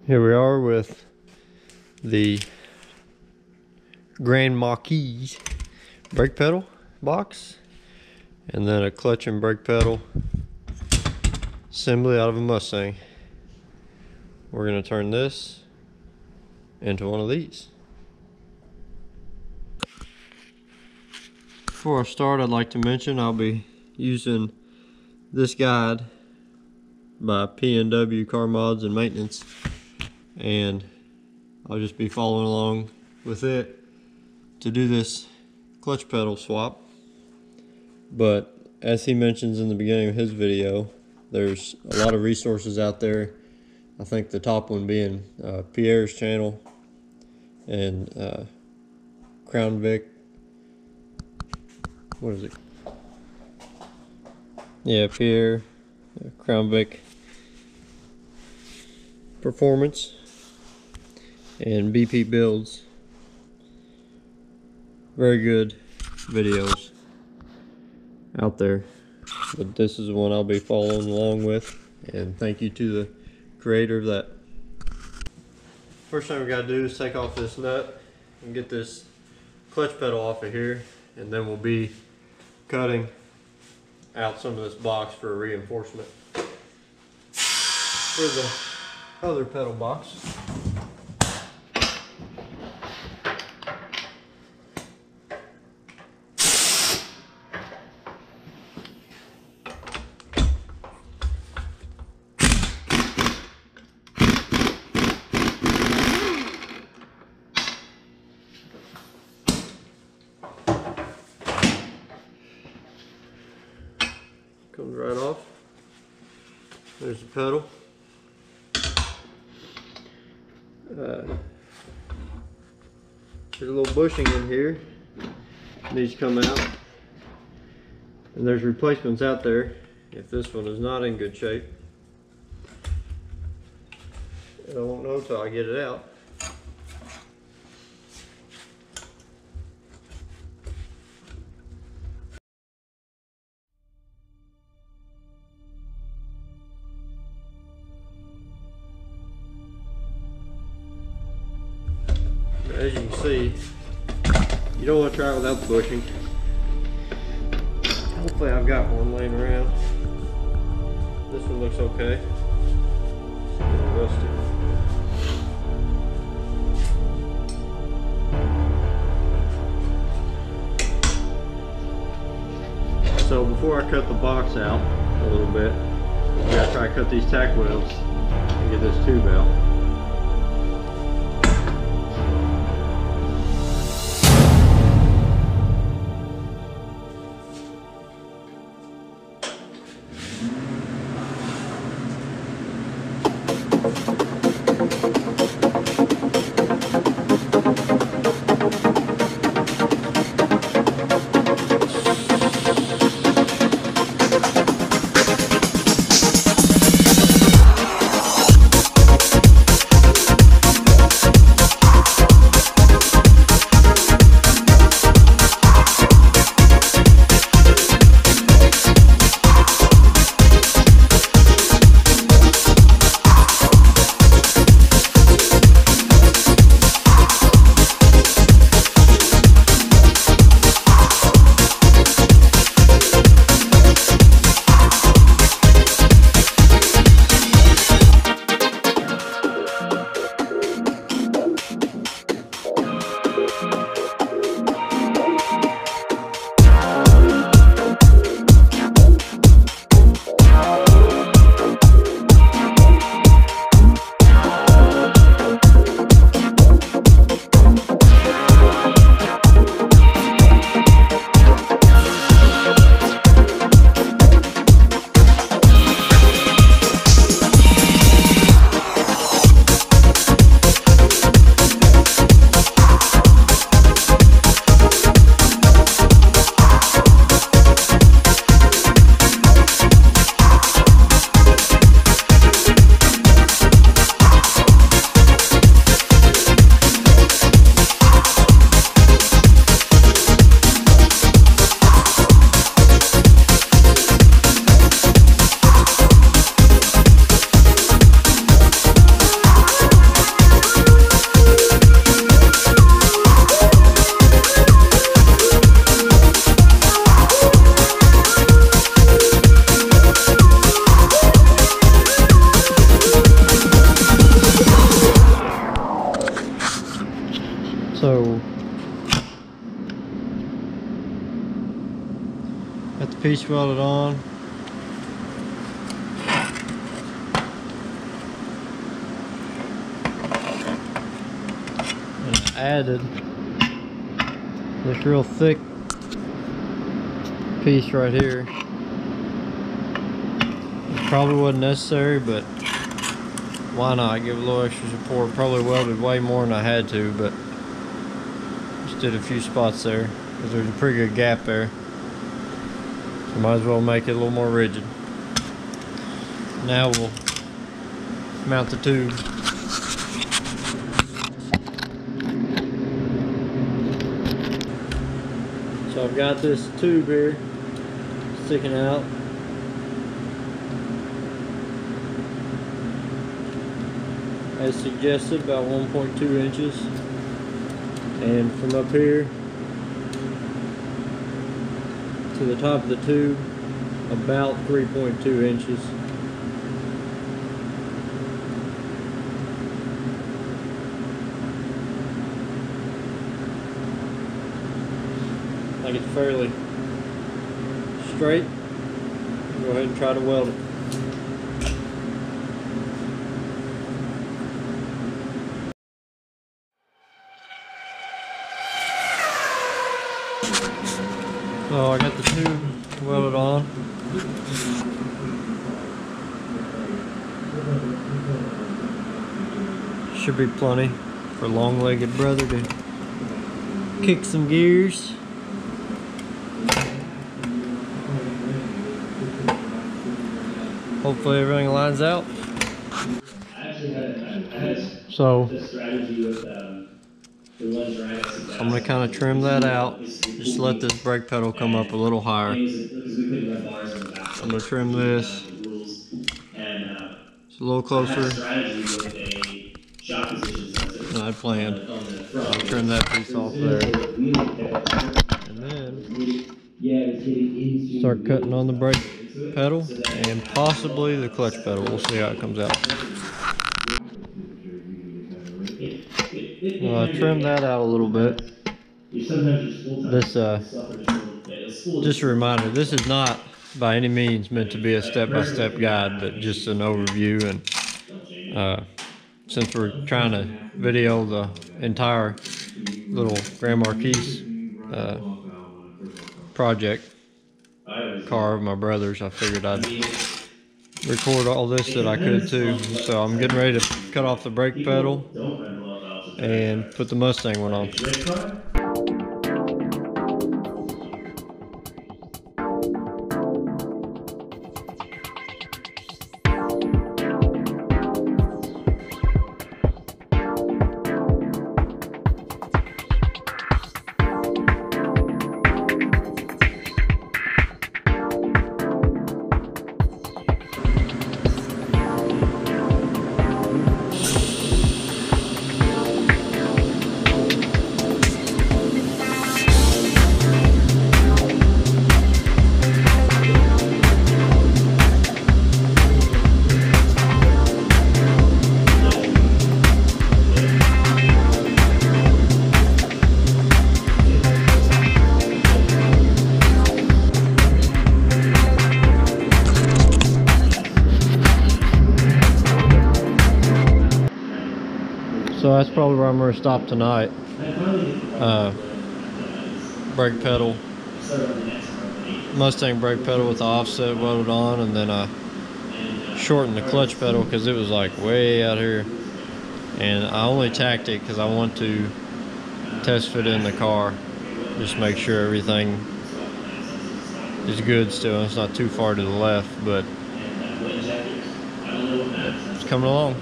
Here we are with the Grand Marquis brake pedal box, and then a clutch and brake pedal assembly out of a Mustang. We're going to turn this into one of these. Before I start, I'd like to mention I'll be using this guide by P&W Car Mods and Maintenance, and I'll just be following along with it to do this clutch pedal swap. But as he mentions in the beginning of his video, there's a lot of resources out there. I think the top one being Pierre's channel and Crown Vic. What is it? Yeah, Pierre, Crown Vic Performance, and BP Builds. Very good videos out there, but this is the one I'll be following along with, and thank you to the creator of that. First thing we got to do is take off this nut and get this clutch pedal off of here, and then we'll be cutting out some of this box for reinforcement for the other pedal box. Comes right off. There's the pedal. There's a little bushing in here. It needs to come out. And there's replacements out there if this one is not in good shape. And I won't know until I get it out. As you can see, you don't want to try it without the bushing. Hopefully I've got one laying around. This one looks okay. It's a little rusty. So before I cut the box out a little bit, we gotta try to cut these tack welds and get this tube out. piece welded on. And I added this real thick piece right here. It probably wasn't necessary, but why not give a little extra support? Probably welded way more than I had to, but just did a few spots there because there's a pretty good gap there. So might as well make it a little more rigid. Now we'll mount the tube. So I've got this tube here sticking out. As suggested, about 1.2 inches. And from up here to the top of the tube, about 3.2 inches. I think it's fairly straight. Go ahead and try to weld it. So I got the tube welded on. Should be plenty for a long-legged brother to kick some gears. Hopefully everything lines out. So I'm going to kind of trim that out. Just let this brake pedal come up a little higher. I'm going to trim this. It's a little closer than I planned. I'll trim that piece off there. And then start cutting on the brake pedal and possibly the clutch pedal. We'll see how it comes out. I trimmed that out a little bit. This, just a reminder, this is not by any means meant to be a step-by-step guide, but just an overview. And since we're trying to video the entire little Grand Marquis project car of my brother's, I figured I'd record all this that I could too. So I'm getting ready to cut off the brake pedal and put the Mustang one on. So that's probably where I'm going to stop tonight. Brake pedal, Mustang brake pedal with the offset welded on, and then I shortened the clutch pedal because it was like way out here. And I only tacked it because I want to test fit in the car, just make sure everything is good still. It's not too far to the left, but it's coming along.